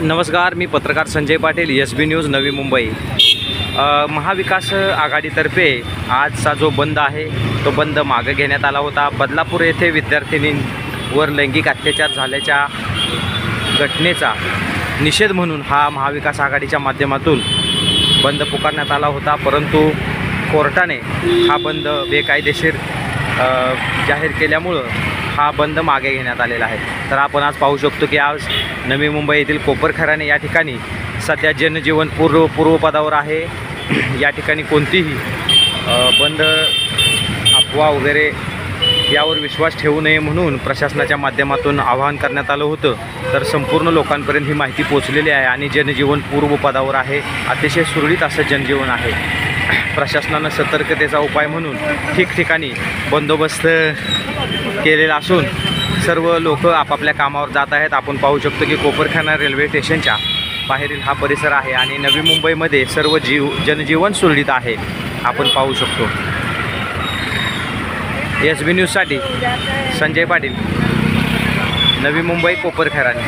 नमस्कार, मी पत्रकार Sanjay Patil, SB news Navi Mumbai. महाविकास आघाडीतर्फे आजचा जो बंद आहे तो बंद मागे घेण्यात आला होता। बदलापूर येथे विद्यार्थिनींवर लैंगिक अत्याचार झाल्याच्या घटनेचा निषेध म्हणून हा महाविकास आघाडीच्या माध्यमातून बंद पुकारण्यात आला होता, परंतु कोर्टाने हा बंद बेकायदेशीर जाहीर केल्यामुळं हा बंद मागे घेण्यात आलेला आहे। तर आपण आज पाहू शकतो की आज नवी मुंबई येथील कोपरखैराणे या ठिकाणी सध्या जनजीवन पूर्वपदावर आहे। या ठिकाणी कोणतीही बंद अफवा वगैरे यावर विश्वास ठेवू नये म्हणून प्रशासनाच्या माध्यमातून आवाहन करण्यात आलं होतं। तर संपूर्ण लोकांपर्यंत ही माहिती पोहोचलेली आहे आणि जनजीवन पूर्वपदावर आहे। अतिशय सुरळीत असं जनजीवन आहे। प्रशासनानं सतर्कतेचा उपाय म्हणून ठिकठिकाणी बंदोबस्त केलेला असून सर्व लोक आपापल्या कामावर जात आहेत। आपण पाहू शकतो की कोपरखैराणे रेल्वे स्टेशनच्या बाहेरील हा परिसर आहे आणि नवी मुंबईमध्ये सर्व जनजीवन सुरळीत आहे, आपण पाहू शकतो। SB न्यूजसाठी संजय पाटील, नवी मुंबई, कोपरखैराणे।